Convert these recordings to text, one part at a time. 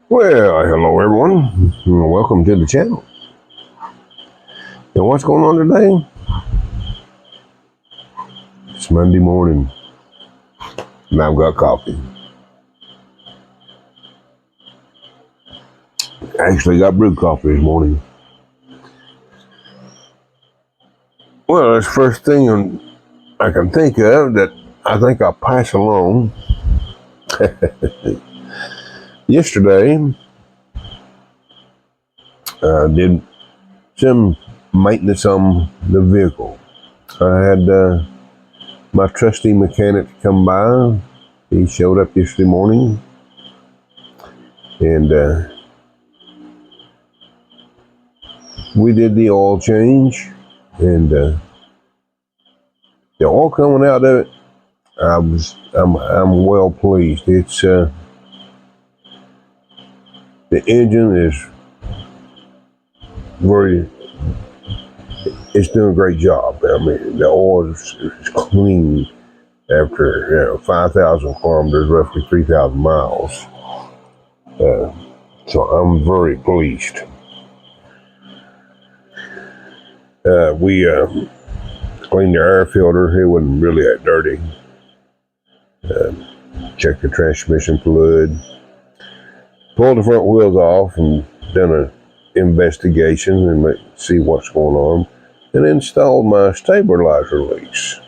Well, hello everyone, and welcome to the channel. And what's going on today? It's Monday morning, and I've got coffee. I actually got brewed coffee this morning. Well, that's the first thing I can think of that I think I'll pass along. Yesterday, I did some maintenance on the vehicle. I had my trusty mechanic come by. He showed up yesterday morning, and we did the oil change, and the oil coming out of it, I'm well pleased. It's the engine is very, it's doing a great job. I mean, the oil is clean after 5,000 kilometers, roughly 3,000 miles. So I'm very pleased. We cleaned the air filter. It wasn't really that dirty. Checked the transmission fluid. Pulled the front wheels off and done an investigation and see what's going on. And installed my stabilizer release.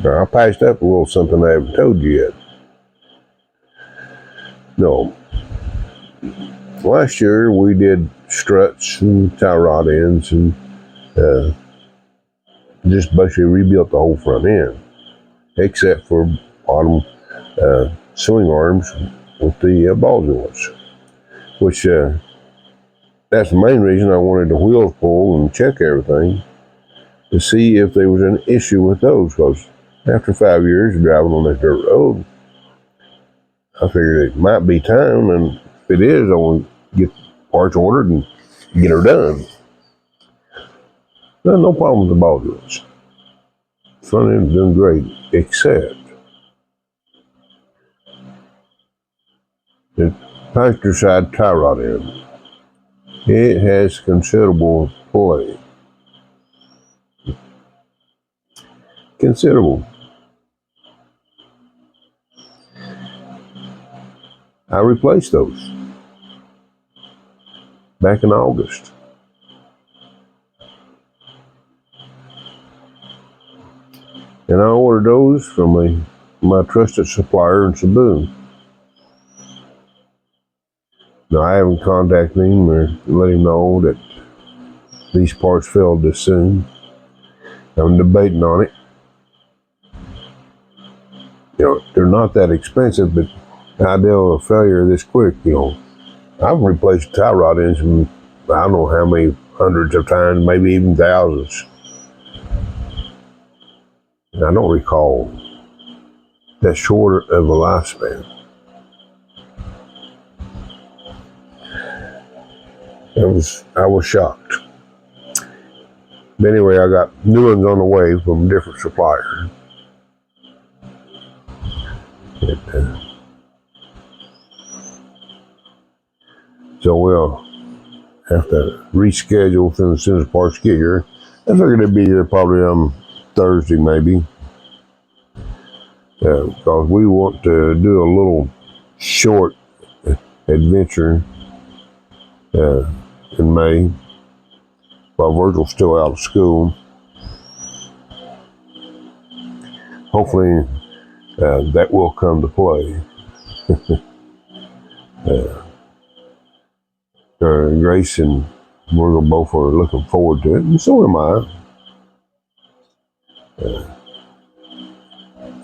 Now, I passed up a little something I haven't told you yet. No. Last year we did struts and tie rod ends and just basically rebuilt the whole front end, except for bottom swing arms with the ball joints, which that's the main reason I wanted the wheels pulled and check everything to see if there was an issue with those, because after 5 years of driving on that dirt road, I figured it might be time, and if it is, I want to get parts ordered and get her done. No problem with the ball joints. Front end's doing great, except the passenger side tie rod end. It has considerable play. Considerable. I replaced those back in August. And I ordered those from my trusted supplier in Cebu. Now, I haven't contacted him or let him know that these parts failed this soon. I'm debating on it. They're not that expensive, but the idea of a failure this quick, I've replaced tie rod ends I don't know how many hundreds of times, maybe even thousands. And I don't recall that short of a lifespan. I was shocked. But anyway, I got new ones on the way from a different supplier. So we'll have to reschedule as soon as parts get here. I figured it'd be here probably on Thursday, maybe. Because we want to do a little short adventure in May while Virgil's still out of school. Hopefully that will come to play. Grace and Virgil both are looking forward to it, and so am I.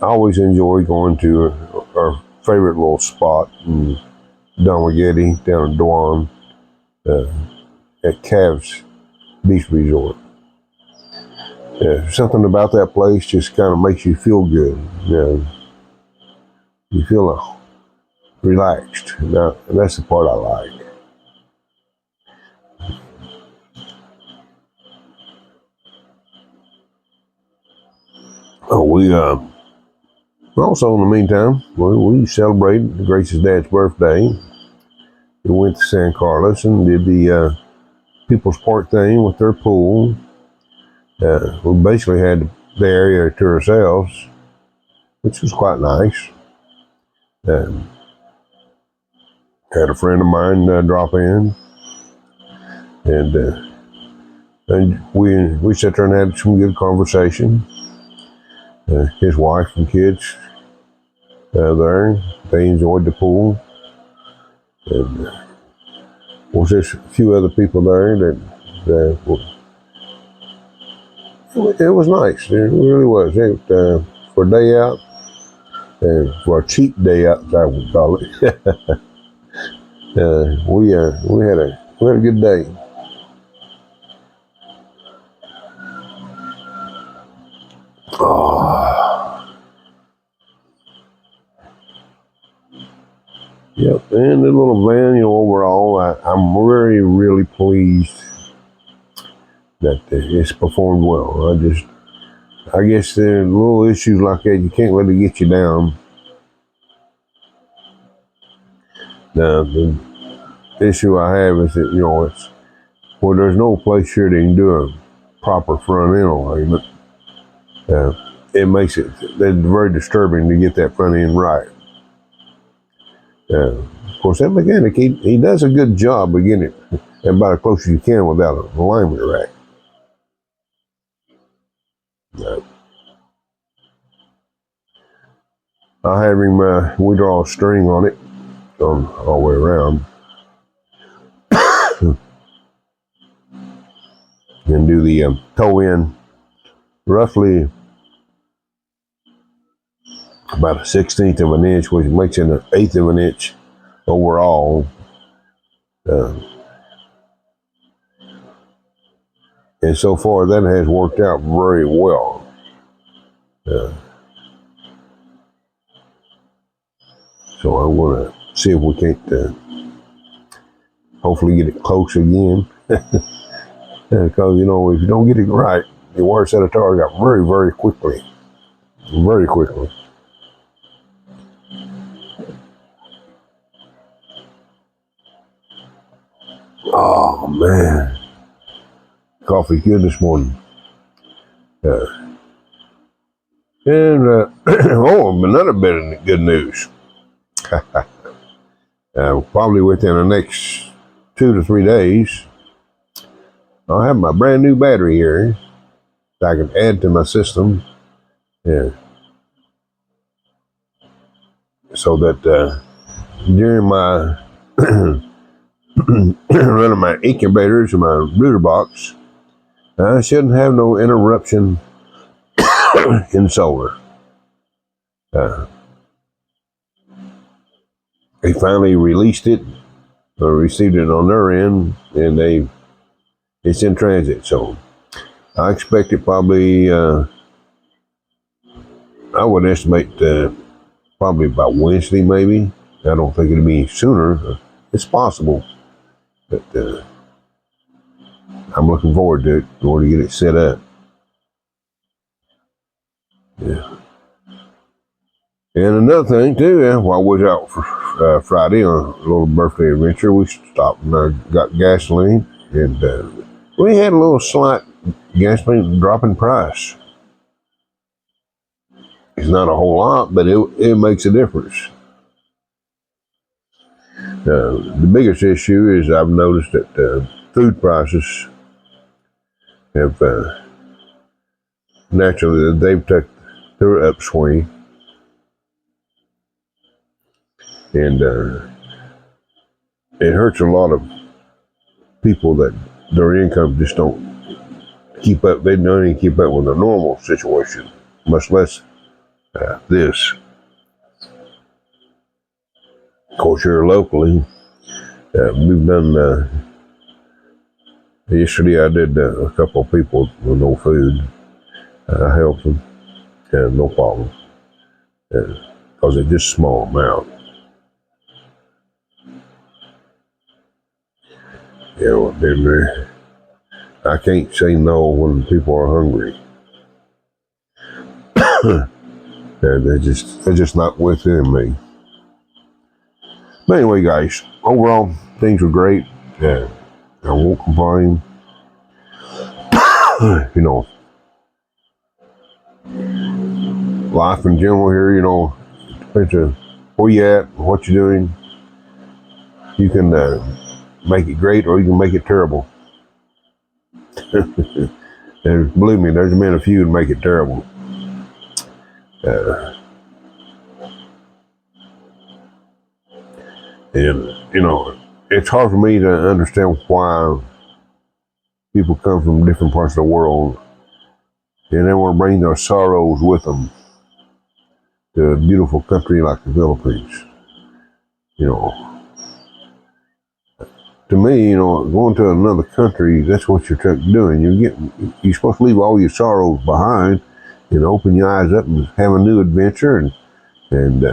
I always enjoy going to our favorite little spot in Domageddon down in Dwan at Cavs Beach Resort. Something about that place just kind of makes you feel good. You feel relaxed. Now, and that's the part I like. Oh, we also in the meantime we celebrated Grace's dad's birthday. We went to San Carlos and did the People's Park thing with their pool. We basically had the area to ourselves, which was quite nice. Had a friend of mine drop in, and we sat there and had some good conversation. His wife and kids there, they enjoyed the pool, and there's a few other people there that it was nice. It really was. For a day out, and for a cheap day out, as I would call it, we had a good day. Oh. Yep, and the little van, overall, I'm really pleased that it's performed well. I guess there are little issues like that, you can't let it get you down. Now, the issue I have is that, it's, well, there's no place here that can do a proper front end alignment. It makes it very disturbing to get that front end right. Of course, that mechanic, he does a good job of getting it about as close as you can without an alignment rack. I have him, we draw a string on it all the way around and do the toe in roughly about 1/16 of an inch, which makes it 1/8 of an inch overall. And so far, that has worked out very well. So I want to see if we can't hopefully get it close again. Because, if you don't get it right, the wear set of tires out very, very quickly. Very quickly. Oh, man. Coffee's good this morning. And another bit of good news. Probably within the next 2 to 3 days, I'll have my brand new battery here that I can add to my system. So that during my running my incubators and my brooder box, I shouldn't have no interruption in solar. They finally released it, or received it on their end, and it's in transit. So I expect it probably, I would estimate probably by Wednesday maybe. I don't think it'll be sooner. It's possible, but I'm looking forward to it in order to get it set up. Yeah. And another thing too, while I was out for Friday on a little birthday adventure, we stopped and got gasoline, and we had a little slight gasoline drop in price. It's not a whole lot, but it makes a difference. The biggest issue is I've noticed that food prices have naturally, they've took their upswing, and it hurts a lot of people that their income just don't keep up. They don't even keep up with their normal situation, much less this. Of course, here locally, we've done. Yesterday, I did a couple of people with no food. I helped them, no problem, because it's just a small amount. I can't say no when people are hungry. They're just not within me. But anyway, guys, overall, things were great. I won't complain. You know, life in general here, you know, depends on where you at, what you're doing. You can make it great or you can make it terrible. And believe me, there's been a few that make it terrible. And, you know, it's hard for me to understand why people come from different parts of the world and they want to bring their sorrows with them to a beautiful country like the Philippines. You know, to me, you know, going to another country, that's what you're doing. You're supposed to leave all your sorrows behind and open your eyes up and have a new adventure and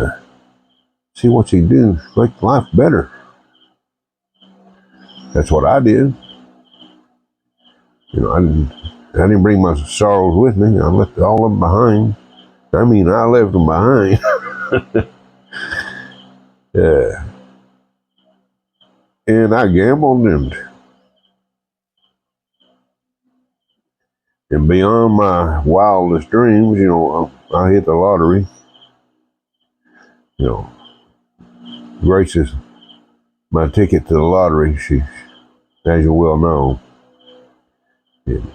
see what you do to make life better. That's what I did. You know, I didn't bring my sorrows with me. I left all of them behind. I mean, I left them behind. And I gambled and beyond my wildest dreams, you know, I hit the lottery. You know, Grace is my ticket to the lottery. She, as you well know, and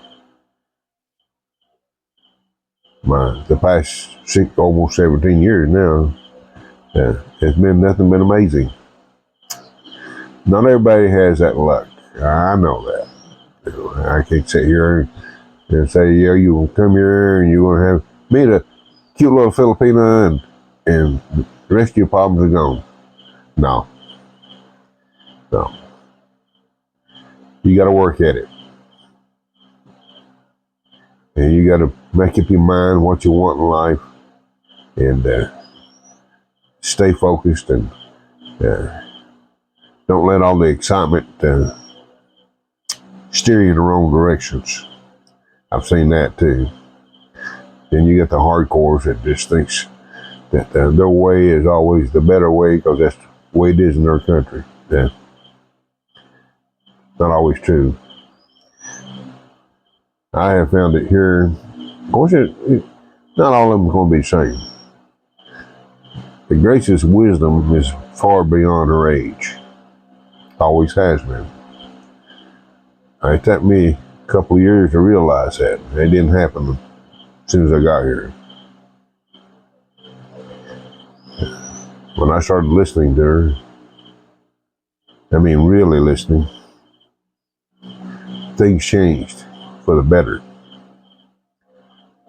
the past almost 17 years now, it's been nothing but amazing. Not everybody has that luck. I know that. You know, I can't sit here and say, yeah, you will come here and you're going to have meet a cute little Filipina and the rest of your problems are gone. No. You got to work at it. And you got to make up your mind what you want in life and stay focused and don't let all the excitement steer you in the wrong directions. I've seen that too. Then you get the hardcores that just thinks that their way is always the better way because that's the way it is in their country. Yeah. Not always true. I have found it here. Of course, not all of them are going to be the same. The Grace's wisdom is far beyond her age. Always has been. It took me a couple of years to realize that. It didn't happen as soon as I got here. When I started listening to her, I mean really listening, things changed for the better.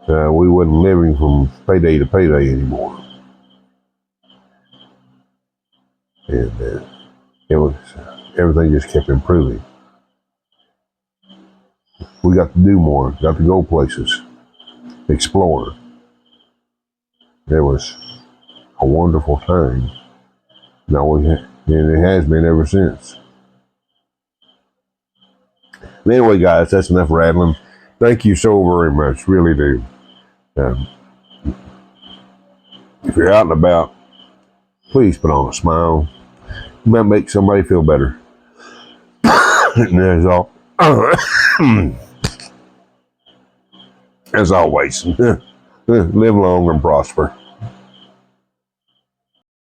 We wasn't living from payday to payday anymore. And everything just kept improving. We got to do more, got to go places, explore. It was a wonderful time. And it has been ever since. But anyway, guys, that's enough rattling. Thank you so very much, really do. If you're out and about, please put on a smile. You might make somebody feel better. And that's all. As always, live long and prosper.